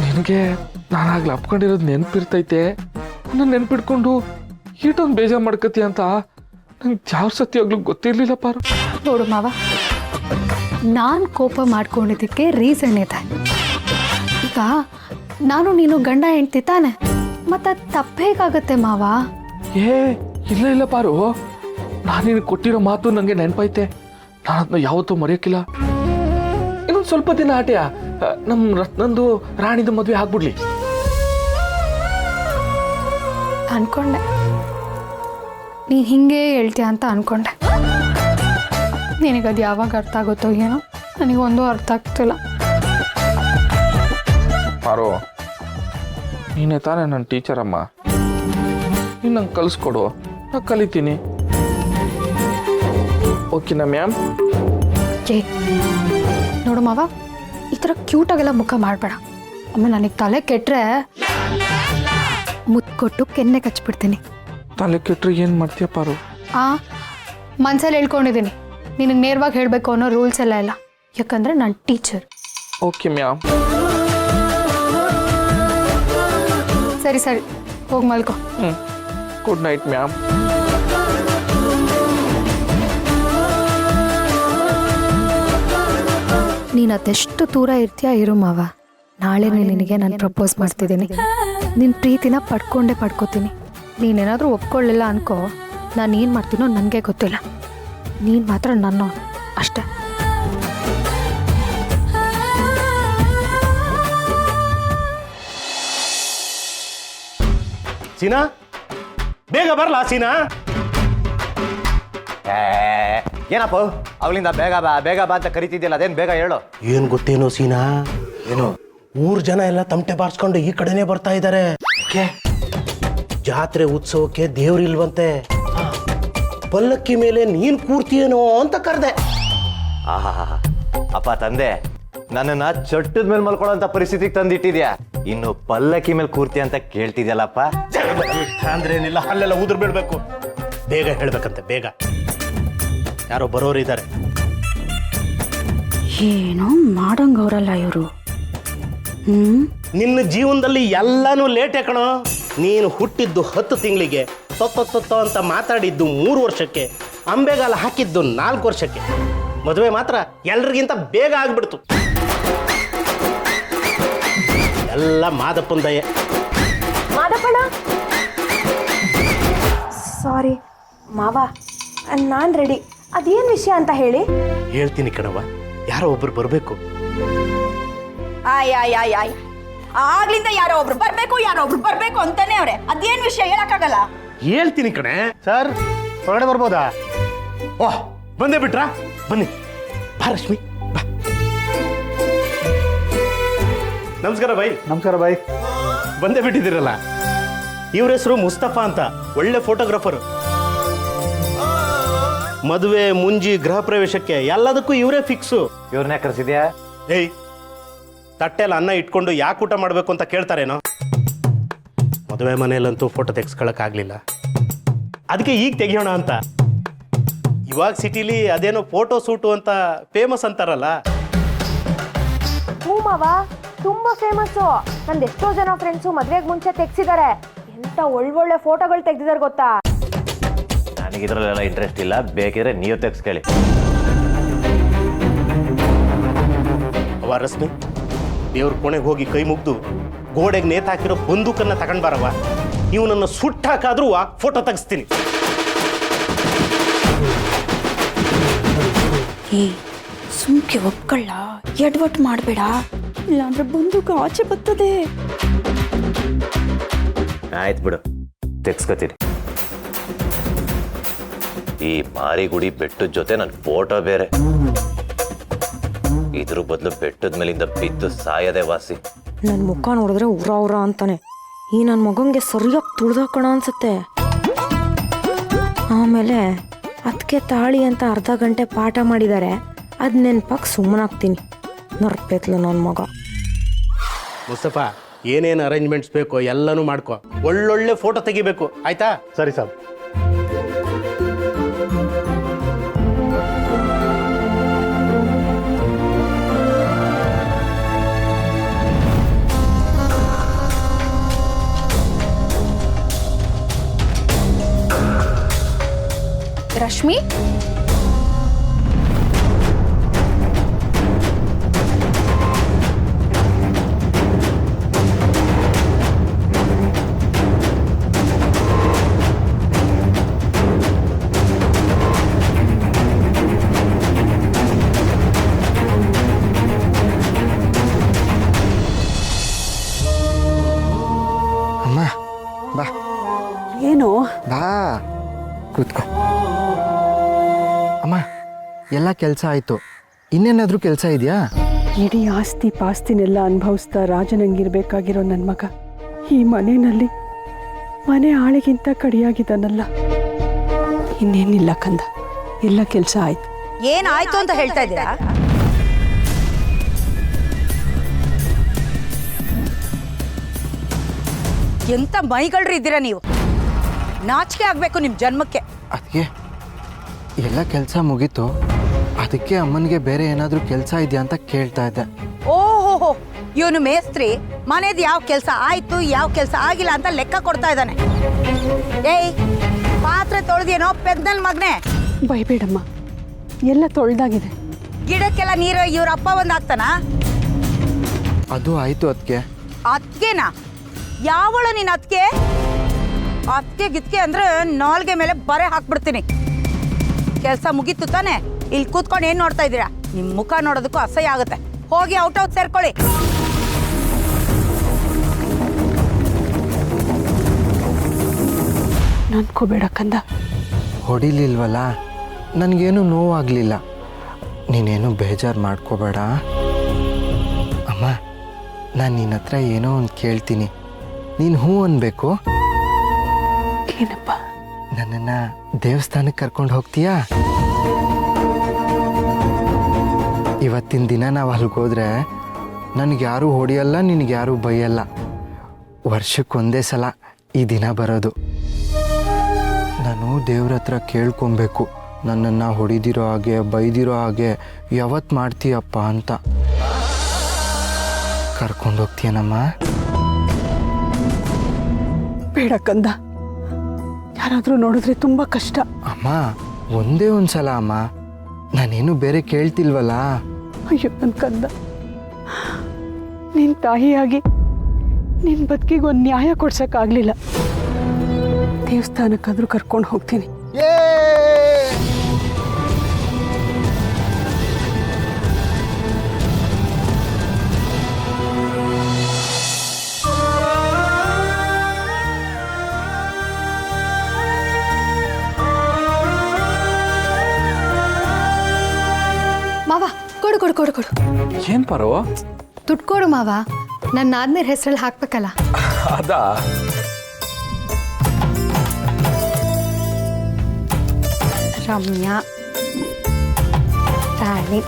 ನಿನಗೆ ನಾನಾಗ್ಲಿ ಅಪ್ಕೊಂಡಿರೋದು ನೆನಪಿರ್ತೈತೆ, ನನ್ನ ನೆನ್ಪಿಟ್ಕೊಂಡು ಈಟೊಂದು ಬೇಜಾರು ಮಾಡ್ಕತಿ ಅಂತ ನಂಗೆ ಯಾವ ಸತ್ಯಾಗ್ಲೂ ಗೊತ್ತಿರ್ಲಿಲ್ಲ ಪಾರು. ನೋಡು ಮಾವ, ನಾನು ಕೋಪ ಮಾಡ್ಕೊಂಡಿದ್ದಕ್ಕೆ ರೀಸನ್ ಇದೆ. ಈಗ ನಾನು ನೀನು ಗಂಡ ಹೆಂಡ್ತಿ ತಾನೆ, ಮತ್ತೆ ತಪ್ಪೇಗಾಗತ್ತೆ ಮಾವ? ಇಲ್ಲ ಇಲ್ಲ ಪಾರು, ನಾನು ನಿನಗೆ ಕೊಟ್ಟಿರೋ ಮಾತು ನನಗೆ ನೆನಪೈತೆ. ನಾನು ಅದನ್ನ ಯಾವತ್ತೂ ಮರೆಯೋಕ್ಕಿಲ್ಲ. ಇನ್ನೊಂದು ಸ್ವಲ್ಪ ದಿನ ಆಟೆಯ ನಮ್ಮ ರತ್ನಂದು ರಾಣಿದು ಮದುವೆ ಆಗ್ಬಿಡ್ಲಿ ಅನ್ಕೊಂಡೆ. ನೀನು ಹಿಂಗೆ ಹೇಳ್ತೀಯ ಅಂತ ಅನ್ಕೊಂಡೆ. ನಿನಗದು ಯಾವಾಗ ಅರ್ಥ ಆಗುತ್ತೋ ಏನೋ, ನನಗೊಂದು ಅರ್ಥ ಆಗ್ತಿಲ್ಲ. ಪಾರು, ನೀನೇ ತಾನೇ ನನ್ನ ಟೀಚರ್ ಅಮ್ಮ. ನೀನು ನಂಗೆ ಕಲಿಸ್ಕೊಡು, ನಾನು ಕಲಿತೀನಿ. ಓಕೆನಾ ಮ್ಯಾಮ್? ನೋಡು ಮಾವ, ಈ ಥರ ಕ್ಯೂಟಾಗೆಲ್ಲ ಮುಖ ಮಾಡಬೇಡ. ಅಮ್ಮ ನನಗೆ ತಲೆ ಕೆಟ್ಟರೆ ಮುತ್ತು ಕೊಟ್ಟು ಕೆನ್ನೆ ಕಚ್ಬಿಡ್ತೀನಿ. ತಲೆ ಕೆಟ್ಟರೆ ಏನು ಮಾಡ್ತೀಯ ಪಾರು? ಮನ್ಸಲ್ಲಿ ಹೇಳ್ಕೊಂಡಿದ್ದೀನಿ, ನಿನಗೆ ನೇರವಾಗಿ ಹೇಳಬೇಕು ಅನ್ನೋ ರೂಲ್ಸ್ ಎಲ್ಲ ಇಲ್ಲ. ಯಾಕಂದರೆ ನಾನು ಟೀಚರ್. Okay ma'am. ಸರಿ ಸರಿ, ಹೋಗಿ ಮಲ್ಕೋ. Good night ma'am. ನೀನು ಅದೆಷ್ಟು ದೂರ ಇರ್ತೀಯ ಇರು ಮಾವ. ನಾಳೆ ನಿನಗೆ ನಾನು ಪ್ರಪೋಸ್ ಮಾಡ್ತಿದ್ದೀನಿ. ನಿನ್ನ ಪ್ರೀತಿನ ಪಡ್ಕೊಂಡೇ ಪಡ್ಕೋತೀನಿ. ನೀನೇನಾದರೂ ಒಪ್ಕೊಳ್ಳಿಲ್ಲ ಅನ್ಕೋ, ನಾನು ಏನು ಮಾಡ್ತೀನೋ ನನಗೆ ಗೊತ್ತಿಲ್ಲ. ನೀನು ಮಾತ್ರ ನನ್ನ ಅಷ್ಟೇ. ಸೀನಾ, ಬೇಗ ಬರಲಾ ಸೀನಾ? ಏನಪ್ಪ ಅವಳಿಂದ ಬೇಗ ಬಾ ಬೇಗ ಬಾ ಅಂತ ಕರಿತಿದ್ಯಲ್ಲ, ಅದೇನು ಬೇಗ ಹೇಳು. ಏನ್ ಗೊತ್ತೇನೋ ಸೀನಾ, ಏನು? ಊರ್ ಜನ ಎಲ್ಲ ತಮಟೆ ಬಾರಿಸ್ಕೊಂಡು ಈ ಕಡೆನೆ ಬರ್ತಾ ಇದ್ದಾರೆ. ಜಾತ್ರೆ ಉತ್ಸವಕ್ಕೆ ದೇವ್ರಿಲ್ವಂತೆ. ಪಲ್ಲಕ್ಕಿ ಮೇಲೆ ನೀನ್ ಕೂರ್ತೀಯೇನೋ ಅಂತ ಕರೆದೆ. ಆಹಾ, ಅಪ್ಪ ತಂದೆ, ನನ್ನನ್ನ ಚಟ್ಟದ ಮೇಲೆ ಮಲ್ಕೊಳ್ಳೋಂಥ ಪರಿಸ್ಥಿತಿಗೆ ತಂದಿಟ್ಟಿದ್ಯಾ. ಇನ್ನು ಪಲ್ಲಕ್ಕಿ ಮೇಲೆ ಕೂರ್ತಿ ಅಂತ ಕೇಳ್ತಿದ್ಯಲ್ಲಪ್ಪ. ಅಂದ್ರೆ ಏನಿಲ್ಲ, ಅಲ್ಲೆಲ್ಲ ಉದುರ್ ಬೀಳ್ಬೇಕು. ಬೇಗ ಹೇಳ್ಬೇಕಂತೆ, ಬೇಗ. ಯಾರೋ ಬರೋರಿದ್ದಾರೆ. ಏನೋ ಮಾಡಂಗವ್ರಲ್ಲ ಇವರು. ನಿನ್ನ ಜೀವನದಲ್ಲಿ ಎಲ್ಲಾನು ಲೇಟೇ ಕಣೋ. ನೀನು ಹುಟ್ಟಿದ್ದು 10 ತಿಂಗಳಿಗೆ, ತೊತ್ತೊತ್ತೊತ್ತೋ ಅಂತ ಮಾತಾಡಿದ್ದು 3 ವರ್ಷಕ್ಕೆ, ಅಂಬೆಗಾಲ ಹಾಕಿದ್ದು 4 ವರ್ಷಕ್ಕೆ. ಮದುವೆ ಮಾತ್ರ ಎಲ್ರಿಗಿಂತ ಬೇಗ ಆಗ್ಬಿಡ್ತು. ಎಲ್ಲ ಮಾದಪ್ಪನ ದಯೆ. ಮಾದಪ್ಪಣ್ಣ, ಸಾರಿ ಮಾವ, ನಾನು ರೆಡಿ. ಅದೇನು ವಿಷಯ ಅಂತ ಹೇಳಿ. ಹೇಳ್ತೀನಿ ಕಣವ್ವ, ಯಾರೋ ಒಬ್ರು ಬರಬೇಕು. ಆಯ್ ಆಗ್ಲಿಂದ ಯಾರೋ ಒಬ್ರು ಬರ್ಬೇಕು ಅಂತಾನೆ ಅವ್ರೆ. ಅದೇನ್ ವಿಷಯ ಹೇಳಕ್ಕಾಗಲ್ಲ. ಹೇಳ್ತೀನಿ ಕಣೆ. ಸರ್, ಹೊರಗಡೆ ಬರ್ಬೋದಾ? ಓಹ್, ಬಂದೇ ಬಿಟ್ರಾ? ಬನ್ನಿ, ಬಾ ರಶ್ಮಿ, ಬಾ. ನಮಸ್ಕಾರ ಬೈ. ನಮಸ್ಕಾರ ಬಾಯ್. ಬಂದೇ ಬಿಟ್ಟಿದ್ದೀರಲ್ಲ. ಇವ್ರ ಹೆಸರು ಮುಸ್ತಫಾ ಅಂತ, ಒಳ್ಳೆ ಫೋಟೋಗ್ರಾಫರ್. ಮದುವೆ, ಮುಂಜಿ, ಗೃಹ ಪ್ರವೇಶಕ್ಕೆ ಎಲ್ಲದಕ್ಕೂ ಇವರೇ ಫಿಕ್ಸು. ಇವ್ರನ್ನೇ ಕರೆಸಿದ್ಯಾ? ಏಯ್, ತಟ್ಟೆಲ್ಲ ಅನ್ನ ಇಟ್ಕೊಂಡು ಯಾಕೆ ಊಟ ಮಾಡಬೇಕು ಅಂತ ಕೇಳ್ತಾರೇನೋ. ಮದುವೆ ಮನೆಯಲ್ಲಂತೂ ಫೋಟೋ ತೆಗೆಸ್ಕೊಳಕ್ಕಾಗಲಿಲ್ಲ, ಅದಕ್ಕೆ ಈಗ ತೆಗಿಯೋಣ ಅಂತ. ಇವಾಗ ಸಿಟಿಲಿ ಅದೇನೋ ಫೋಟೋ ಶೂಟು ಅಂತ ಫೇಮಸ್ ಅಂತಾರಲ್ಲ. ಹ್ಞೂ ಮಾವ, ತುಂಬಾ ಫೇಮಸ್ಸು. ನಂದು ಎಷ್ಟೋ ಜನ ಫ್ರೆಂಡ್ಸು ಮದುವೆಗೆ ಮುಂಚೆ ತೆಗ್ಸಿದ್ದಾರೆ. ಎಂತ ಒಳ್ಳೊಳ್ಳೆ ಫೋಟೋಗಳು ತೆಗ್ದಿದ್ದಾರೆ ಗೊತ್ತಾ. ನನಗಿದ್ರಲ್ಲೆಲ್ಲ ಇಂಟ್ರೆಸ್ಟ್ ಇಲ್ಲ, ಬೇಕಿದ್ರೆ ನೀವು ತೆಗ್ಸ್ಕೊಳ್ಳಿ. ಅವ ರಶ್ಮಿ, ದೇವ್ರ ಕೋಣೆಗೆ ಹೋಗಿ ಕೈ ಮುಗ್ದು ಗೋಡೆಗೆ ನೇತಾಕಿರೋ ಬಂದೂಕನ್ನ ತಗೊಂಡ್ ಬಾರವ. ಇವನನ್ನು ಸುಟ್ಟಾಕಾದ್ರೂ ಫೋಟೋ ತೆಗಿಸ್ತೀನಿ. ಸುಮ್ಕೆ ಒಪ್ಕೊಳ್ಳ, ಎಡ್ವಟ್ ಮಾಡಬೇಡ, ಇಲ್ಲಾಂದ್ರೆ ಬಂದೂಕ ಆಚೆ ಬರ್ತದೆ. ಆಯ್ತು ಬಿಡು, ತೆಗ್ಸ್ಕೊತೀನಿ. ಈ ಮಾರಿಗುಡಿ ಬೆಟ್ಟದ ಜೊತೆ ನನ್ನ ಫೋಟೋ ಬೇರೆ. ಇದ್ರ ಬದಲು ಬೆಟ್ಟದ ಮೇಲಿಂದ ಬಿದ್ದು ಸಾಯದೆ ವಾಸಿ. ನನ್ನ ಮುಖ ನೋಡಿದ್ರೆ ಉರ ಅಂತಾನೆ. ಈ ನನ್ನ ಮಗಂಗೆ ಸರಿಯಾಗಿ ತುಳ್ದಾಕೋಣ ಅನ್ಸತ್ತೆ. ಆಮೇಲೆ ಅದಕ್ಕೆ ತಾಳಿ ಅಂತ ಅರ್ಧ ಗಂಟೆ ಪಾಠ ಮಾಡಿದ್ದಾರೆ. ಅದು ನೆನ್ಪಾಗಿ ಸುಮ್ಮನಾಗ್ತೀನಿ. ನರ್ಪೇತ್ಲು ನನ್ನ ಮಗ. ಮುಸ್ತಫಾ, ಏನೇನು ಅರೇಂಜ್ಮೆಂಟ್ಸ್ ಬೇಕೋ ಎಲ್ಲನೂ ಮಾಡ್ಕೊ. ಒಳ್ಳೊಳ್ಳೆ ಫೋಟೋ ತೆಗಿಬೇಕು, ಆಯ್ತಾ? ಸರಿ ಸಾಬ್. ರಶ್ಮಿ ಅಮ್ಮ ಬಾ ಏನು ಬಾ ಕೂತ್ಕೋ. ಅಮ್ಮ ಎಲ್ಲ ಕೆಲಸ ಆಯಿತು, ಇನ್ನೇನಾದರೂ ಕೆಲಸ ಇದೆಯಾ? ಇಡೀ ಆಸ್ತಿ ಪಾಸ್ತಿನೆಲ್ಲ ಅನುಭವಿಸ್ತಾ ರಾಜನಂಗಿರ್ಬೇಕಾಗಿರೋ ನನ್ನ ಮಗ ಈ ಮನೆಯಲ್ಲಿ ಮನೆ ಆಳಿಗಿಂತ ಕಡಿಯಾಗಿದ್ದಾನಲ್ಲ. ಇನ್ನೇನಿಲ್ಲ ಕಂದ, ಎಲ್ಲ ಕೆಲಸ ಆಯ್ತು. ಏನಾಯ್ತು ಅಂತ ಹೇಳ್ತಾ ಇದ್ದೀರಾ? ಎಂತ ಮೈಗಳ್ರಿ ಇದ್ದೀರಾ ನೀವು? ನಾಚಿಕೆ ಆಗ್ಬೇಕು ನಿಮ್ ಜನ್ಮಕ್ಕೆ. ಅದಕ್ಕೆ ಎಲ್ಲ ಕೆಲಸ ಮುಗೀತು, ಅದಕ್ಕೆ ಅಮ್ಮನಿಗೆ ಬೇರೆ ಏನಾದರೂ ಕೆಲಸ ಇದೆಯಾ ಅಂತ ಕೇಳ್ತಾ ಇದ್ದೆ. ಓಹೋ, ಇವನು ಮೇಸ್ತ್ರಿ ಮನೇದ್ ಯಾವ ಕೆಲಸ ಆಯ್ತು ಯಾವ ಕೆಲಸ ಆಗಿಲ್ಲ ಅಂತ ಲೆಕ್ಕ ಕೊಡ್ತಾ ಇದ್ದಾನೆ. ಏಯ್, ಪಾತ್ರೆ ತೊಳೆದೇನೋ ಪೆದ್ನಲ್ ಮಗ್ನೆ? ಬೈಬೇಡಮ್ಮ, ಎಲ್ಲ ತೊಳ್ದಾಗಿದೆ. ಗಿಡಕ್ಕೆಲ್ಲ ನೀರು ಇವ್ರ ಅಪ್ಪ ಬಂದ್ ಹಾಕ್ತಾನ? ಅದು ಆಯಿತು ಅದಕ್ಕೆ. ಅದ್ಕೆನಾ? ಯಾವಳ ನೀನ್ ಅದ್ಕೆ? ಅದ್ಕೆ ಗಿತ್ಕೆ ಅಂದ್ರೆ ನಾಲ್ಗೆ ಮೇಲೆ ಬರೆ ಹಾಕ್ಬಿಡ್ತೀನಿ. ಕೆಲಸ ಮುಗೀತು ತಾನೆ? ಇಲ್ಲಿ ಕೂತ್ಕೊಂಡು ಏನ್ ನೋಡ್ತಾ ಇದ್ದೀರಾ? ನಿಮ್ ಮುಖ ನೋಡೋದಕ್ಕೂ ಅಸಹ್ಯ ಆಗುತ್ತೆ. ಹೋಗಿ ಔಟ್ ಸೇರ್ಕೊಳ್ಳಿ. ನನ್ಕೋಬೇಡ ಕಂದ. ಹೊಡಿಲಿಲ್ವಲ್ಲ, ನನಗೇನು ನೋವಾಗಲಿಲ್ಲ, ನೀನೇನು ಬೇಜಾರು ಮಾಡ್ಕೋಬೇಡ. ಅಮ್ಮ, ನಾನು ನಿನ್ನ ಹತ್ರ ಏನೋ ಒಂದು ಕೇಳ್ತೀನಿ, ನೀನು ಹ್ಞೂ ಅನ್ಬೇಕು. ಏನಪ್ಪ? ನನ್ನನ್ನು ದೇವಸ್ಥಾನಕ್ಕೆ ಕರ್ಕೊಂಡು ಹೋಗ್ತೀಯಾ? ಇವತ್ತಿನ ದಿನ ನಾವು ಅಲ್ಲಿಗೆ ಹೋದ್ರೆ ನನಗೆ ಯಾರೂ ಹೊಡೆಯಲ್ಲ, ನಿನಗೆ ಯಾರೂ ಬೈಯಲ್ಲ. ವರ್ಷಕ್ಕೊಂದೇ ಸಲ ಈ ದಿನ ಬರೋದು. ನಾನು ದೇವ್ರ ಹತ್ರ ಕೇಳ್ಕೊಬೇಕು, ನನ್ನನ್ನು ಹೊಡಿದಿರೋ ಹಾಗೆ ಬೈದಿರೋ ಹಾಗೆ ಯಾವತ್ತು ಮಾಡ್ತೀಯಪ್ಪ ಅಂತ. ಕರ್ಕೊಂಡು ಹೋಗ್ತೀಯನಮ್ಮ? ಬೇಡ ಕಂದ, ಯಾರಾದರೂ ನೋಡಿದ್ರೆ ತುಂಬ ಕಷ್ಟ. ಅಮ್ಮ, ಒಂದೇ ಒಂದು ಸಲ ಅಮ್ಮ, ನಾನೇನು ಬೇರೆ ಕೇಳ್ತಿಲ್ವಲ್ಲ. ಅಯ್ಯೋ ನನ್ನ ಕಂದ, ನಿನ್ನ ತಾಯಿಯಾಗಿ ನಿನ್ನ ಬದುಕಿಗೆ ಒಂದು ನ್ಯಾಯ ಕೊಡ್ಸೋಕ್ಕಾಗಲಿಲ್ಲ. ದೇವಸ್ಥಾನಕ್ಕಾದರೂ ಕರ್ಕೊಂಡು ಹೋಗ್ತೀನಿ. ಮಾವ, ಕೊಡು ಕೊಡು ಕೊಡು ಕೊಡು. ಏನ್ ಪಾರು? ದುಡ್ಡು ಕೊಡು ಮಾವ, ನನ್ನ ಆದ್ಮೇಲೆ ಹೆಸರಲ್ಲಿ ಹಾಕ್ಬೇಕಲ್ಲ. ಅದಾ? ರಮ್ಯಾ, ರಾಣಿ.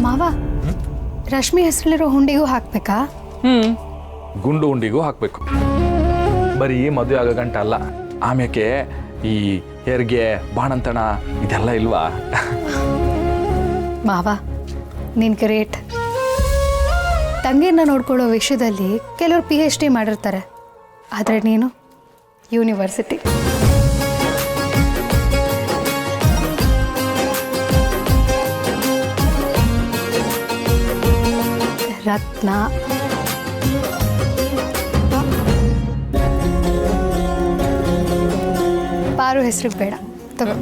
ಮಾವ, ರಶ್ಮಿ ಹೆಸರಲ್ಲಿರೋ ಹುಂಡಿಗೂ ಹಾಕ್ಬೇಕಾ? ಗುಂಡು ಉಂಡಿಗೂ ಹಾಕ್ಬೇಕು. ಬರೀ ಮದುವೆ ಆಗೋ ಗಂಟ ಅಲ್ಲ, ಆಮ್ಯಾಕೆ ಈ ಹೆರಿಗೆ ಬಾಣಂತಣ ಇದೆಲ್ಲ ಇಲ್ವಾ? ಮಾವ, ನೀನ್ ಗ್ರೇಟ್. ತಂಗಿನ ನೋಡ್ಕೊಳ್ಳೋ ವಿಷಯದಲ್ಲಿ ಕೆಲವರು PhD ಮಾಡಿರ್ತಾರೆ, ಆದರೆ ನೀನು ಯೂನಿವರ್ಸಿಟಿ. ರತ್ನ, ಪಾರು ಹೆಸರಿಗೆ ಬೇಡ ತಗೋ.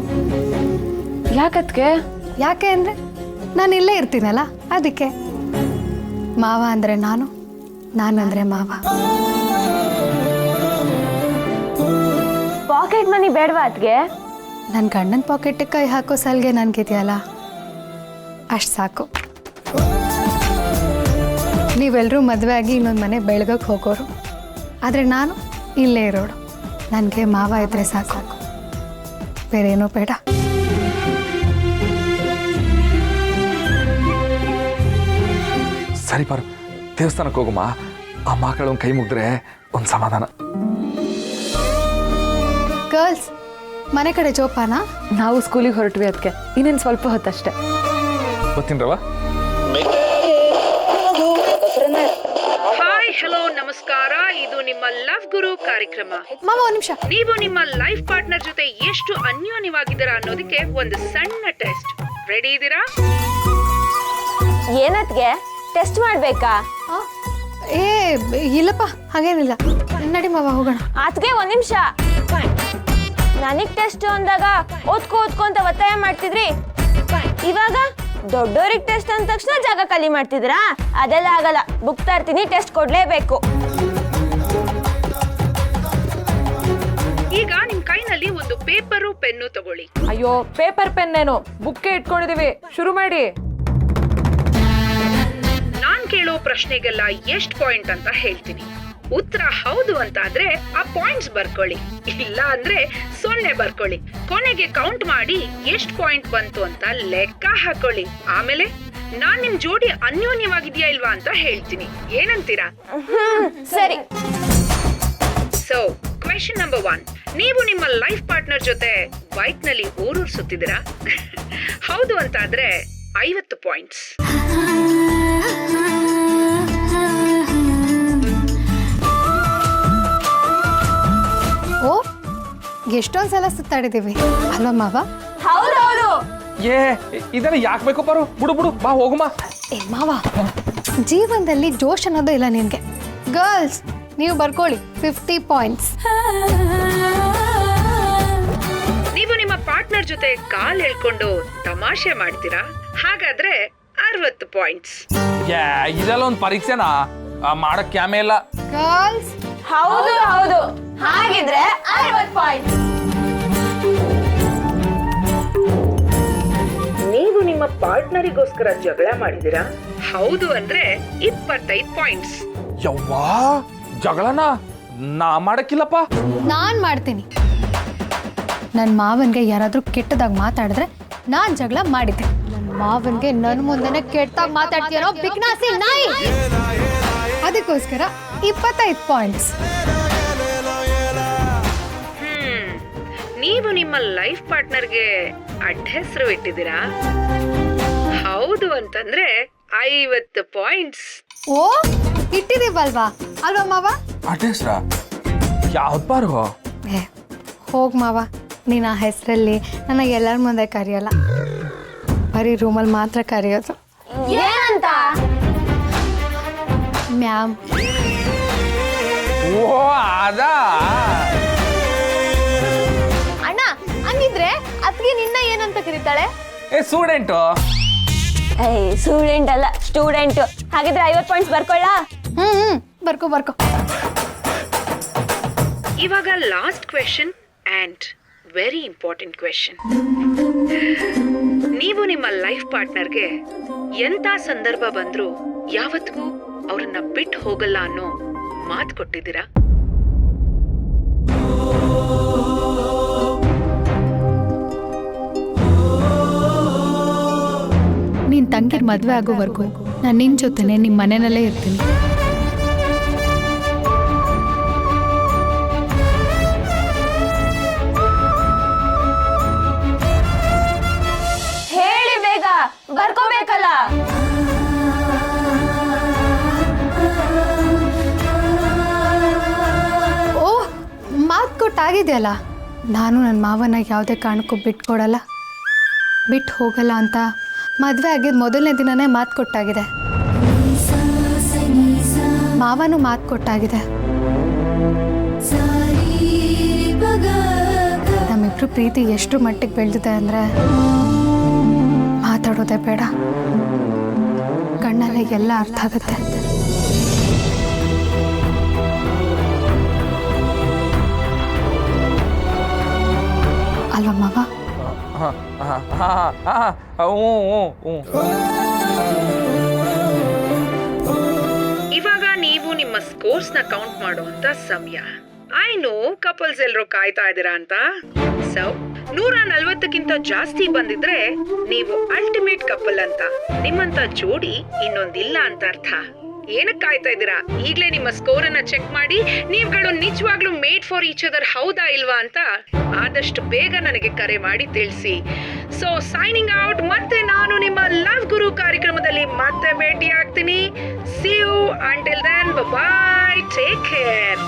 ಯಾಕತ್ಗೆ? ಯಾಕೆ ಅಂದರೆ ನಾನು ಇಲ್ಲೇ ಇರ್ತೀನಲ್ಲ, ಅದಕ್ಕೆ. ಮಾವ ಅಂದರೆ ನಾನು, ನಾನಂದರೆ ಮಾವ. ಪಾಕೆಟ್ ಮನಿ ಬೇಡವಾ ಅದ್ಗೆ? ನನ್ನ ಗಂಡನ ಪಾಕೆಟಿಗೆ ಕೈ ಹಾಕೋ ಸಲ್ಗೆ ನನಗಿದೆಯಲ್ಲ, ಅಷ್ಟು ಸಾಕು. ನೀವೆಲ್ಲರೂ ಮದುವೆ ಆಗಿ ಇನ್ನೊಂದು ಮನೆ ಬೆಳಗಕ್ಕೆ ಹೋಗೋರು, ಆದರೆ ನಾನು ಇಲ್ಲೇ ಇರೋಳು. ನನಗೆ ಮಾವ ಇದ್ರೆ ಸಾಕು, ಬೇರೇನೂ ಬೇಡ. ಸರಿ ಪಾರು, ದೇವಸ್ಥಾನಕ್ಕೆ ಹೋಗಮ್ಮ. ಆ ಮಕ್ಕಳೊಂದು ಕೈ ಮುಗಿದ್ರೆ ಒಂದು ಸಮಾಧಾನ. ಗರ್ಲ್ಸ್, ಮನೆ ಕಡೆ ಜೋಪಾನ. ನಾವು ಸ್ಕೂಲಿಗೆ ಹೊರಟ್ವಿ ಅದಕ್ಕೆ, ಇನ್ನೇನು ಸ್ವಲ್ಪ ಹೊತ್ತಷ್ಟೇ. ಬರ್ತೀನ್ರವ. ಹಾಯ್, ಹಲೋ, ನಮಸ್ಕಾರ. ಇದು ನಿಮ್ಮ ಲವ್ ಗುರು ಕಾರ್ಯಕ್ರಮ. ಮಾವ ಒಂದ್ ನಿಮಿಷ. ನೀವು ನಿಮ್ಮ ಲೈಫ್ ಪಾರ್ಟ್ನರ್ ಜೊತೆ ಎಷ್ಟು ಅನ್ಯೋನ್ಯವಾಗಿದ್ದೀರಾ ಅನ್ನೋದಕ್ಕೆ ಒಂದು ಸಣ್ಣ ಟೆಸ್ಟ್. ರೆಡಿ ಇದ್ದೀರಾ? ಏನತ್ಗೆ ಟೆಸ್ಟ್ ಮಾಡ್ಬೇಕಾ? ಏ ಇಲ್ಲಪ್ಪ ಹಾಗೇನಿಲ್ಲ, ನಡಿ ಮಾವ ಹೋಗೋಣ. ಅತ್ಗೆ ಒಂದ್ ನಿಮಿಷ. ನನಗ್ ಟೆಸ್ಟ್ ಅಂದಾಗ ಓದ್ಕೋ ಅಂತ ಒತ್ತಾಯ ಮಾಡ್ತಿದ್ರಿ, ಇವಾಗ ದೊಡ್ಡೋರಿಗೆ ಟೆಸ್ಟ್ ಅಂದ ತಕ್ಷಣ ಜಾಗ ಖಾಲಿ ಮಾಡ್ತಿದ್ರಾ? ಅದೆಲ್ಲ ಆಗಲ್ಲ, ಬುಕ್ ತರ್ತೀನಿ, ಟೆಸ್ಟ್ ಕೊಡ್ಲೇಬೇಕು. ಈಗ ನಿಮ್ ಕೈನಲ್ಲಿ ಒಂದು ಪೇಪರು ಪೆನ್ನು ತಗೊಳ್ಳಿ. ಅಯ್ಯೋ ಪೇಪರ್ ಪೆನ್ ಏನು, ಬುಕ್ಕೆ ಇಟ್ಕೊಂಡಿದೀವಿ, ಶುರು ಮಾಡಿ. ನಾನ್ ಕೇಳೋ ಪ್ರಶ್ನೆಗೆಲ್ಲ ಎಷ್ಟು ಪಾಯಿಂಟ್ ಅಂತ ಹೇಳ್ತೀನಿ. ಉತ್ತರ ಹೌದು ಅಂತ ಆದ್ರೆ ಆ ಪಾಯಿಂಟ್ಸ್ ಬರ್ಕೊಳ್ಳಿ, ಇಲ್ಲ ಅಂದ್ರೆ 0 ಬರ್ಕೊಳ್ಳಿ. ಕೊನೆಗೆ ಕೌಂಟ್ ಮಾಡಿ ಎಷ್ಟು ಪಾಯಿಂಟ್ ಬಂತು ಅಂತ ಲೆಕ್ಕ ಹಾಕೊಳ್ಳಿ. ಆಮೇಲೆ ನಾನ್ ನಿಮ್ ಜೋಡಿ ಅನ್ಯೋನ್ಯವಾಗಿದ್ಯಾ ಇಲ್ವಾ ಅಂತ ಹೇಳ್ತೀನಿ. ಏನಂತೀರಾ? ಸರಿ. ಸೊ ಕ್ವೆಶ್ಚನ್ ನಂಬರ್ 1, ನೀವು ನಿಮ್ಮ ಲೈಫ್ ಪಾರ್ಟ್ನರ್ ಜೊತೆ ಬೈಕ್ ನಲ್ಲಿ ಊರೂರು ಸುತ್ತಿದ್ದೀರಾ? ಹೌದು ಅಂತ ಆದ್ರೆ 50 ಪಾಯಿಂಟ್ಸ್. ಓ ಎಷ್ಟೊಂದ್ ಸಲ ಸುತ್ತಾಡಿದೀವಿ ಅಲ್ವಾ ಮಾವ? ಹೌದೌದು. ಏ ಇದೆಲ್ಲ ಯಾಕೆ ಬೇಕು ಬರು, ಬಿಡು ಬಾ ಹೋಗುಮ. ಏ ಮಾವ, ಜೀವನದಲ್ಲಿ ಜೋಶ್ ಅನ್ನೋದು ಇಲ್ಲ ನಿನ್ಗೆ. ಗರ್ಲ್ಸ್ ನೀವು ಬರ್ಕೊಳ್ಳಿ 50 ಪಾಯಿಂಟ್ಸ್. ನೀವು ನಿಮ್ಮ ಪಾರ್ಟ್ನರ್ ಜೊತೆ ಕಾಲ್ ಎಳ್ಕೊಂಡು ತಮಾಷೆ ಮಾಡ್ತೀರಾ? ಹಾಗಾದ್ರೆ 60 ಪಾಯಿಂಟ್ಸ್. ಇದೆಲ್ಲ ಒಂದು ಪರೀಕ್ಷೆನಾ? ಮಾಡಕ್ ಕ್ಯಾಮೆ ಇಲ್ಲ. ಗರ್ಲ್ಸ್ ಹೌದು ಹೌದು, ಹಾಗಿದ್ರೆ 60 ಪಾಯಿಂಟ್. ನೀವು ನಿಮ್ಮ ಪಾರ್ಟ್ನರಿಗೋಸ್ಕರ ಜಗಳ ಮಾಡಿದಿರಾ? ಹೌದು ಅಂದ್ರೆ 25 ಪಾಯಿಂಟ್ಸ್. ಯವ್ವಾ, ಜಗಳನ ನಾ ಮಾಡಕ್ಕಿಲ್ಲಪ್ಪ. ನಾನ್ ಮಾಡ್ತೀನಿ. ನನ್ ಮಾವನ್ಗೆ ಯಾರಾದ್ರೂ ಕೆಟ್ಟದಾಗ ಮಾತಾಡಿದ್ರೆ ನಾನ್ ಜಗಳ ಮಾಡಿದ್ದೆ. ನನ್ ಮಾವನ್ಗೆ ನನ್ ಮುಂದೆನೆ ಕೆಟ್ಟದಾಗ ಮಾತಾಡ್ತೀರೋ ಬಿಕ್ನಾಸಿ ನಾಯಿ. ಅದಕ್ಕೋಸ್ಕರ 25 ಪಾಯಿಂಟ್ಸ್. ನೀವು ನಿಮ್ಮ ಲೈಫ್ ಪಾರ್ಟ್ನರ್ಗೆ ಅಡ್ಡ ಹೆಸರು ಇಟ್ಟಿದ್ದೀರಾ? ಹೌದು ಅಂತಂದ್ರೆ 50 ಪಾಯಿಂಟ್ಸ್. ಓ ಇಟ್ಟಿದೀವಲ್ವಾ ಅಲ್ವಾ ಮಾವ? ಅಡ್ರೆಸ್ರ ಯಾವ್ದು ಬಾರು? ಏ ಹೋಗ್ ಮಾವ, ನೀನು ಆ ಹೆಸರಲ್ಲಿ ನನ್ನ ಎಲ್ಲರ ಮುಂದೆ ಕರೆಯಲ್ಲ, ಬರೀ ರೂಮಲ್ಲಿ ಮಾತ್ರ ಕರೆಯೋದು. ಏನಂತ? ಮ್ಯಾಮ್. ಓ ಅದಾ? ಅಣ್ಣ ಹಂಗಿದ್ರೆ ಅದ್ಗೆ ನಿನ್ನ ಏನಂತ ಕರೀತಾಳೆ? ಏ ಸ್ಟೂಡೆಂಟು. ಸ್ಟೂಡೆಂಟ್ ಅಲ್ಲ, ಸ್ಟೂಡೆಂಟ್. ಹಾಗಿದ್ರೆ 50 ಪಾಯಿಂಟ್ಸ್ ಬರ್ಕೊಳ್ಳ? ಬರ್ಕೋ. ಇವಾಗ last question and very important question. ನೀವು ನಿಮ್ಮ ಲೈಫ್ ಪಾರ್ಟ್ನರ್ಗೆ ಎಂತ ಸಂದರ್ಭ ಬಂದ್ರೂ ಯಾವತ್ತಿಗೂ ಅವ್ರನ್ನ ಬಿಟ್ಟು ಹೋಗಲ್ಲ ಅನ್ನೋ ಮಾತು ಕೊಟ್ಟಿದ್ದೀರಾ? ನಿನ್ ತಂಗಿರ್ ಮದ್ವೆ ಆಗೋವರೆಗೂ ನಾನು ನಿನ್ ಜೊತೆನೆ ನಿಮ್ ಮನೆಯಲ್ಲೇ ಇರ್ತೀನಿ. ಹೇಳಿ ಬೇಗ, ಬರ್ಕೋಬೇಕಲ್ಲ. ಓ ಮಾತು ಕೊಟ್ಟಾಗಿದೆಯಲ್ಲ, ನಾನು ನನ್ನ ಮಾವನ ಯಾವುದೇ ಕಾರಣಕ್ಕೂ ಬಿಟ್ಕೊಡಲ್ಲ, ಬಿಟ್ಟು ಹೋಗಲ್ಲ ಅಂತ ಮದುವೆ ಆಗಿದ್ದು ಮೊದಲನೇ ದಿನನೇ ಮಾತು ಕೊಟ್ಟಾಗಿದೆ. ಮಾವನು ಮಾತು ಕೊಟ್ಟಾಗಿದೆ. ನಮ್ಮಿಬ್ರು ಪ್ರೀತಿ ಎಷ್ಟು ಮಟ್ಟಿಗೆ ಬೆಳೆದಿದೆ ಅಂದರೆ ಮಾತಾಡೋದೇ ಬೇಡ, ಕಣ್ಣಲ್ಲೇ ಎಲ್ಲ ಅರ್ಥ ಆಗುತ್ತೆ. ಅಲ್ವಾ ಮಾವ? ಇವಾಗ ನೀವು ನಿಮ್ಮ ಸ್ಕೋರ್ಸ್ ನ ಕೌಂಟ್ ಮಾಡುವಂತ ಸಮಯ. ಐ ನೋ ಕಪಲ್ಸ್ ಎಲ್ರು ಕಾಯ್ತಾ ಇದ್ದೀರಾ ಅಂತ. ಸೊ 140ಕ್ಕಿಂತ ಜಾಸ್ತಿ ಬಂದಿದ್ರೆ ನೀವು ಅಲ್ಟಿಮೇಟ್ ಕಪಲ್ ಅಂತ, ನಿಮ್ಮಂತ ಜೋಡಿ ಇನ್ನೊಂದಿಲ್ಲ ಅಂತ ಅರ್ಥ. ಏನಕ್ಕೆ ಕಾಯ್ತಾ ಇದ್ದೀರಾ? ಈಗಲೇ ನಿಮ್ಮ ಸ್ಕೋರ್ ಅನ್ನ ಚೆಕ್ ಮಾಡಿ ನೀವುಗಳು ನಿಜವಾಗ್ಲೂ ಮೇಡ್ ಫಾರ್ ಈಚ್ ಅದರ್ ಹೌದಾ ಇಲ್ವಾ ಅಂತ ಆದಷ್ಟು ಬೇಗ ನನಗೆ ಕರೆ ಮಾಡಿ ತಿಳಿಸಿ. So signing out. ಮತ್ತೆ ನಾನು ನಿಮ್ಮ ಲವ್ ಗುರು ಕಾರ್ಯಕ್ರಮದಲ್ಲಿ ಮತ್ತೆ ಭೇಟಿ ಆಗ್ತೀನಿ. See you until then, bye, take care.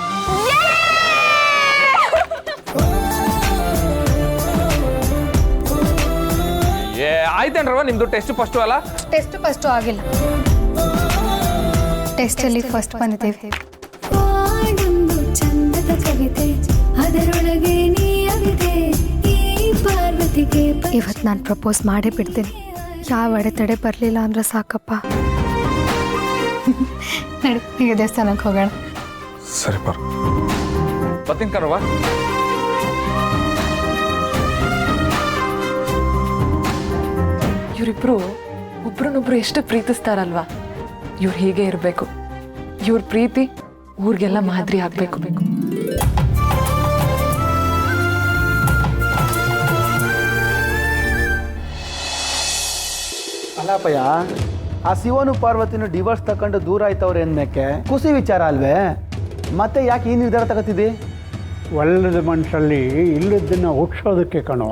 ಆಯ್ತೇನ್ರವ ನಿಮ್ದು ಟೆಸ್ಟ್ ಫಸ್ಟು ಅಲ್ಲ? ಟೆಸ್ಟ್ ಫಸ್ಟು ಆಗಿಲ್ಲ, ಟೆಸ್ಟಲ್ಲಿ ಫಸ್ಟ್ ಬಂದಿದ್ದೇವೆ. ಚಂದದ ಕವಿತೆ ಅದರೊಳಗೆ ಇವತ್ತು ನಾನು ಪ್ರಪೋಸ್ ಮಾಡೇ ಬಿಡ್ತೀನಿ. ಯಾವ ಅಡೆತಡೆ ಬರಲಿಲ್ಲ ಅಂದ್ರೆ ಸಾಕಪ್ಪ. ನಡಿ, ಈಗ ದೇವಸ್ಥಾನಕ್ಕೆ ಹೋಗೋಣ. ಸರಿ ಬರ್ತೀನಿ ಕಣವ್ವ. ಇವರಿಬ್ರು ಒಬ್ರನ್ನೊಬ್ರು ಎಷ್ಟು ಪ್ರೀತಿಸ್ತಾರಲ್ವಾ. ಇವ್ರು ಹೀಗೆ ಇರಬೇಕು. ಇವ್ರ ಪ್ರೀತಿ ಊರಿಗೆಲ್ಲ ಮಾದರಿ ಆಗಬೇಕು. ಅಲ್ಲಪ್ಪಯ್ಯ, ಆ ಶಿವನು ಪಾರ್ವತಿನ ಡಿವೋರ್ಸ್ ತಗೊಂಡು ದೂರ ಆಯ್ತವ್ರೆ ಅಂದಕ್ಕೆ ಖುಷಿ ವಿಚಾರ ಅಲ್ವೇ? ಮತ್ತೆ ಯಾಕೆ ಈ ನಿರ್ಧಾರ ತಗೋತಿದ್ದಿ? ಒಳ್ಳೆದ ಮನಸ್ಸಲ್ಲಿ ಇಲ್ಲದನ್ನು ಹುಟ್ಸೋದಕ್ಕೆ ಕಣೋ.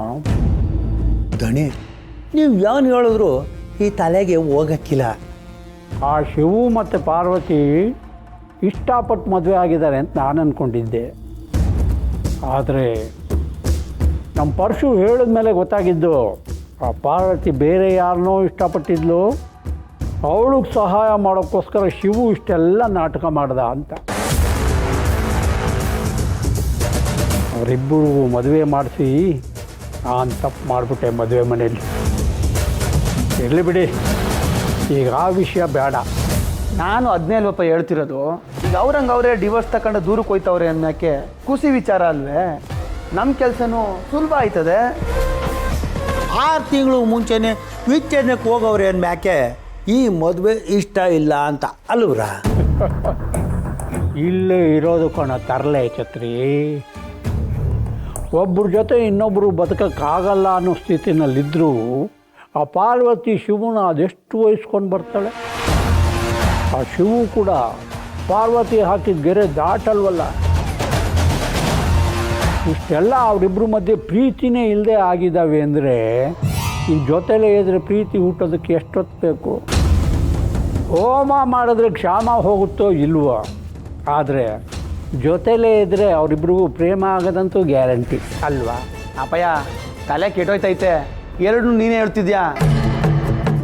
ದಣಿ, ನೀವು ಯಾವನು ಹೇಳಿದ್ರು ಈ ತಲೆಗೆ ಹೋಗಕ್ಕಿಲ್ಲ. ಆ ಶಿವು ಮತ್ತು ಪಾರ್ವತಿ ಇಷ್ಟಪಟ್ಟು ಮದುವೆ ಆಗಿದ್ದಾರೆ ಅಂತ ನಾನು ಅಂದ್ಕೊಂಡಿದ್ದೆ. ಆದರೆ ನಮ್ಮ ಪರಶು ಹೇಳಿದ ಮೇಲೆ ಗೊತ್ತಾಗಿದ್ದು ಆ ಪಾರ್ವತಿ ಬೇರೆ ಯಾರನ್ನೋ ಇಷ್ಟಪಟ್ಟಿದ್ಲು. ಅವಳಿಗೆ ಸಹಾಯ ಮಾಡೋಕ್ಕೋಸ್ಕರ ಶಿವು ಇಷ್ಟೆಲ್ಲ ನಾಟಕ ಮಾಡ್ದ ಅಂತ. ಅವರಿಬ್ಬರು ಮದುವೆ ಮಾಡಿಸಿ ನಾನು ತಪ್ಪು ಮಾಡಿಬಿಟ್ಟೆ ಮದುವೆ ಮನೆಯಲ್ಲಿ. ಇರಲಿ ಬಿಡಿ, ಈಗ ಆ ವಿಷಯ ಬೇಡ. ನಾನು 15 ಹೇಳ್ತಿರೋದು. ಈಗ ಅವರೇ ಡಿವೋರ್ಸ್ ತಗೊಂಡು ದೂರಕ್ಕೆ ಹೋಯ್ತವ್ರೆ ಅನ್ನೋಕ್ಕೆ ಖುಷಿ ವಿಚಾರ ಅಲ್ವೇ? ನಮ್ಮ ಕೆಲಸನೂ ಸುಲಭ ಆಯ್ತದೆ. 6 ತಿಂಗಳು ಮುಂಚೆನೆ ವಿಚ್ಛೇದನಕ್ಕೆ ಹೋಗವ್ರೆ ಅಂದ್ಮ್ಯಾಕೆ ಈ ಮದುವೆ ಇಷ್ಟ ಇಲ್ಲ ಅಂತ ಅಲ್ವ್ರ? ಇಲ್ಲೇ ಇರೋದು ಕಣ ತರಲೆ ಛತ್ರಿ. ಒಬ್ಬರ ಜೊತೆ ಇನ್ನೊಬ್ಬರು ಬದುಕೋಕ್ಕಾಗಲ್ಲ ಅನ್ನೋ ಸ್ಥಿತಿನಲ್ಲಿದ್ದರೂ ಆ ಪಾರ್ವತಿ ಶಿವನ ಅದೆಷ್ಟು ವಹಿಸ್ಕೊಂಡು ಬರ್ತಾಳೆ. ಆ ಶಿವು ಕೂಡ ಪಾರ್ವತಿ ಹಾಕಿದ ಗೆರೆ ದಾಟಲ್ವಲ್ಲ. ಇಷ್ಟೆಲ್ಲ ಅವರಿಬ್ಬರ ಮಧ್ಯೆ ಪ್ರೀತಿನೇ ಇಲ್ಲದೆ ಆಗಿದ್ದಾವೆ ಅಂದರೆ ಈ ಜೊತೆಲೇ ಇದ್ರೆ ಪ್ರೀತಿ ಹುಟ್ಟೋದಕ್ಕೆ ಎಷ್ಟೊತ್ತು ಬೇಕು? ಹೋಮ ಮಾಡಿದ್ರೆ ಕ್ಷಾಮ ಹೋಗುತ್ತೋ ಇಲ್ವೋ, ಆದರೆ ಜೊತೆಲೇ ಇದ್ದರೆ ಅವರಿಬ್ರಿಗೂ ಪ್ರೇಮ ಆಗೋದಂತೂ ಗ್ಯಾರಂಟಿ ಅಲ್ವಾ? ಅಪ್ಪಯ್ಯ, ತಲೆ ಕೆಟ್ಟೋಯ್ತೈತೆ. ಎರಡನ್ನೂ ನೀನೇ ಹೇಳ್ತಿದ್ಯಾ.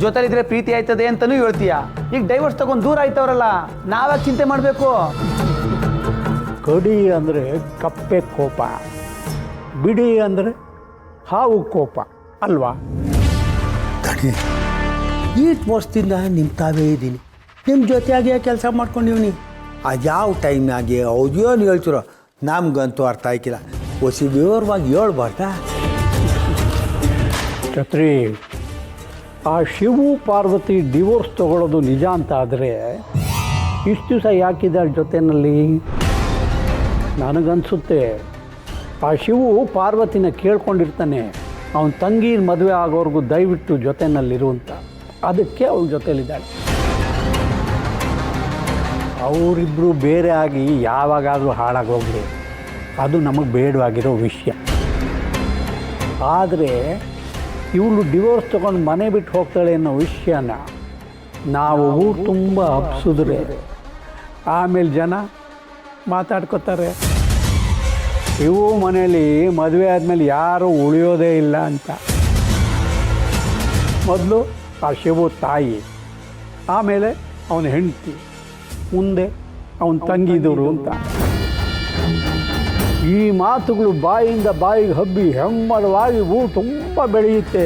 ಜೊತೆಲಿದ್ರೆ ಪ್ರೀತಿ ಆಯ್ತದೆ ಅಂತಲೂ ಹೇಳ್ತೀಯ. ಈಗ ಡೈವರ್ಸ್ ತಗೊಂಡು ದೂರ ಆಯ್ತವ್ರಲ್ಲ, ನಾವಾಗ ಚಿಂತೆ ಮಾಡಬೇಕು? ಕಡಿ ಅಂದರೆ ಕಪ್ಪೆ ಕೋಪ, ಬಿಡಿ ಅಂದರೆ ಹಾವು ಕೋಪ ಅಲ್ವಾ? ಈ ವರ್ಷದಿಂದ ನಿಮ್ಮ ತಾವೇ ಇದ್ದೀನಿ, ನಿಮ್ಮ ಜೊತೆಯಾಗಿ ಕೆಲಸ ಮಾಡ್ಕೊಂಡಿವ್ನಿ. ಅದು ಯಾವ ಟೈಮ್ನಾಗೆ ಏನು ಹೇಳ್ತಿರೋ ನಮ್ಗಂತೂ ಅರ್ಥ ಆಯ್ಕಿಲ್ಲ. ಹೊಸಿ ವಿವರವಾಗಿ ಹೇಳ್ಬಾರ್ದಾ? ಛತ್ರಿ, ಆ ಶಿವು ಪಾರ್ವತಿ ಡಿವೋರ್ಸ್ ತಗೊಳ್ಳೋದು ನಿಜ ಅಂತ ಆದರೆ ಇಷ್ಟು ದಿವಸ ಯಾಕಿದ್ದಾರೆ ಜೊತೆಯಲ್ಲಿ? ನನಗನ್ಸುತ್ತೆ ಆ ಶಿವು ಪಾರ್ವತಿನ ಕೇಳ್ಕೊಂಡಿರ್ತಾನೆ, ಅವನ ತಂಗಿ ಮದುವೆ ಆಗೋರ್ಗೂ ದಯವಿಟ್ಟು ಜೊತೆಯಲ್ಲಿರುವಂತ. ಅದಕ್ಕೆ ಅವಳ ಜೊತೆಯಲ್ಲಿದ್ದಾಳೆ. ಅವರಿಬ್ಬರು ಬೇರೆ ಆಗಿ ಯಾವಾಗಾದರೂ ಹಾಳಾಗೋಗ್ಲಿ, ಅದು ನಮಗೆ ಬೇಡವಾಗಿರೋ ವಿಷಯ. ಆದರೆ ಇವಳು ಡಿವೋರ್ಸ್ ತೊಗೊಂಡು ಮನೆ ಬಿಟ್ಟು ಹೋಗ್ತಾಳೆ ಅನ್ನೋ ವಿಷಯನ ನಾವು ಊರು ತುಂಬ ಹಬ್ಸಿದ್ರೆ ಆಮೇಲೆ ಜನ ಮಾತಾಡ್ಕೋತಾರೆ, ಇವು ಮನೇಲಿ ಮದುವೆ ಆದಮೇಲೆ ಯಾರೂ ಉಳಿಯೋದೇ ಇಲ್ಲ ಅಂತ. ಮೊದಲು ಆ ಶಿವು ತಾಯಿ, ಆಮೇಲೆ ಅವನ ಹೆಂಡತಿ, ಮುಂದೆ ಅವನ ತಂಗಿದವರು ಅಂತ. ಈ ಮಾತುಗಳು ಬಾಯಿಂದ ಬಾಯಿಗೆ ಹಬ್ಬಿ ಹೆಮ್ಮರವಾಗಿ ಊರು ತುಂಬ ಬೆಳೆಯುತ್ತೆ.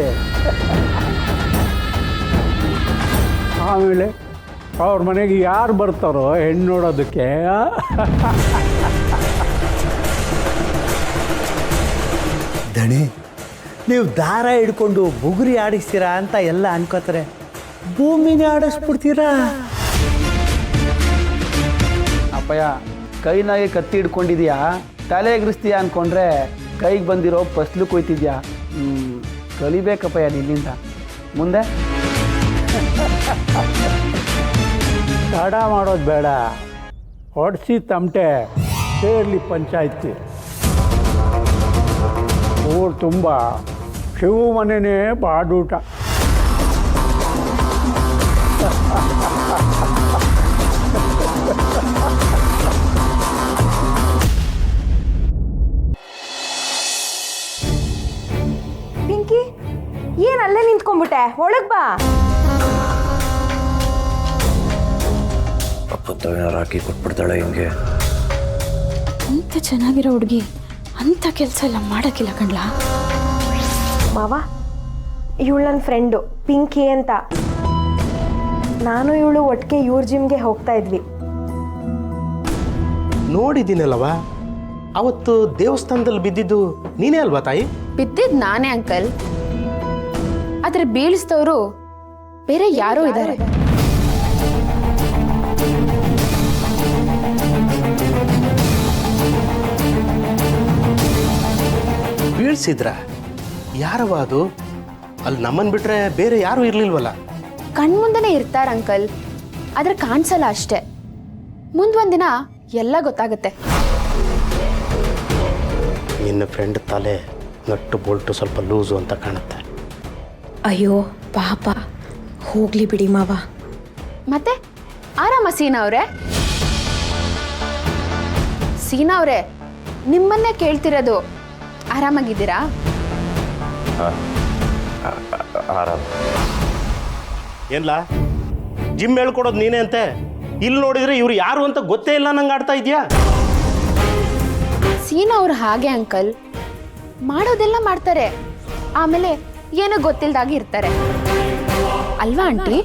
ಆಮೇಲೆ ಅವ್ರ ಮನೆಗೆ ಯಾರು ಬರ್ತಾರೋ ಹೆಣ್ಣು ನೋಡೋದಕ್ಕೆ, ದಣಿ, ನೀವು ದಾರ ಹಿಡ್ಕೊಂಡು ಬುಗುರಿ ಆಡಿಸ್ತೀರಾ ಅಂತ ಎಲ್ಲ ಅನ್ಕೋತಾರೆ. ಭೂಮಿನೇ ಆಡಿಸ್ಬಿಡ್ತೀರಾ? ಅಪ್ಪಯ್ಯ, ಕೈನಾಗೆ ಕತ್ತಿ ಹಿಡ್ಕೊಂಡಿದ್ಯಾ, ತಲೆ ಎಗರಿಸ್ತೀಯಾ ಅಂದ್ಕೊಂಡ್ರೆ ಕೈಗೆ ಬಂದಿರೋ ಫಸ್ಲು ಕೊಯ್ತಿದ್ಯಾ. ಕಲಿಬೇಕಪ್ಪಯ್ಯ ನಿನ್ನಿಂದ. ಮುಂದೆ ತಡ ಮಾಡೋದು ಬೇಡ, ಹೊಡ್ಸಿ ತಮಟೆ ಸೇರ್ಲಿ ಪಂಚಾಯತಿ. ಊರು ತುಂಬ ಶಿವು ಮನೆಯೇ ಬಾಡೂಟ. ಪಿಂಕಿ ಏನ್ ಅಲ್ಲೇ ನಿಂತ್ಕೊಂಡ್ಬಿಟ್ಟೆ, ಒಳಗ್ ಬಾ. ಏನಾರು ಹಾಕಿ ಕೊಟ್ಬಿಡ್ತಾಳೆ ಹಿಂಗೆ. ಅಂತ ಚೆನ್ನಾಗಿರೋ ಹುಡುಗಿ ಅಂಥ ಕೆಲಸ ಎಲ್ಲ ಮಾಡೋಕ್ಕಿಲ್ಲ ಕಣ್ಲ. ಮಾವ, ಇವಳು ನನ್ನ ಫ್ರೆಂಡು ಪಿಂಕಿ ಅಂತ. ನಾನು ಇವಳು ಒಟ್ಟಿಗೆ ಇವ್ರ ಜಿಮ್ಗೆ ಹೋಗ್ತಾ ಇದ್ವಿ. ನೋಡಿದ್ದೀನಲ್ಲವ, ಅವತ್ತು ದೇವಸ್ಥಾನದಲ್ಲಿ ಬಿದ್ದಿದ್ದು ನೀನೇ ಅಲ್ವಾ ತಾಯಿ? ಬಿದ್ದಿದ್ದು ನಾನೇ ಅಂಕಲ್, ಆದರೆ ಬೀಳಿಸಿದವರು ಬೇರೆ ಯಾರೋ ಇದ್ದಾರೆ. ಬೀಳ್ಸಿದ್ರ? ಯಾರವ ಅದು? ಅಲ್ಲಿ ನಮ್ಮನ್ ಬಿಟ್ರೆ ಬೇರೆ ಯಾರು ಇರ್ಲಿಲ್ವಲ್ಲ? ಕಣ್ಮುಂದನೇ ಇರ್ತಾರ ಅಂಕಲ್, ಆದ್ರೆ ಕಾಣಿಸಲ್ಲ ಅಷ್ಟೇ. ಮುಂದೊಂದಿನ ಎಲ್ಲ ಗೊತ್ತಾಗುತ್ತೆ. ನಿನ್ನ ಫ್ರೆಂಡ್ ತಲೆ ನಟ್ಟು ಬೋಲ್ಟು ಸ್ವಲ್ಪ ಲೂಸು ಅಂತ ಕಾಣುತ್ತೆ. ಅಯ್ಯೋ ಪಾಪ, ಹೋಗ್ಲಿ ಬಿಡಿ ಮಾವ. ಮತ್ತೆ ಆರಾಮ ಸೀನಾ ಅವರೇ? ಸೀನಾ ಅವರೇ, ನಿಮ್ಮನ್ನೇ ಕೇಳ್ತಿರೋದು, ಆರಾಮಾಗಿದ್ದೀರಾ? ಆರಾಮ್. ಏನ್ಲ ಜಿಮ್ ಹೇಳ್ಕೊಡೋದು ನೀನೇ ಅಂತೆ, ಇಲ್ಲಿ ನೋಡಿದ್ರೆ ಇವ್ರು ಯಾರು ಅಂತ ಗೊತ್ತೇ ಇಲ್ಲ ನಂಗೆ ಆಡ್ತಾ ಇದೆಯಾ? ಸೀನಾ ಅವ್ರು ಹಾಗೆ ಅಂಕಲ್, ಮಾಡೋದೆಲ್ಲ ಮಾಡ್ತಾರೆ, ಆಮೇಲೆ ಏನೋ ಗೊತ್ತಿಲ್ದಾಗಿ ಇರ್ತಾರೆ ಅಲ್ವಾ ಆಂಟಿ?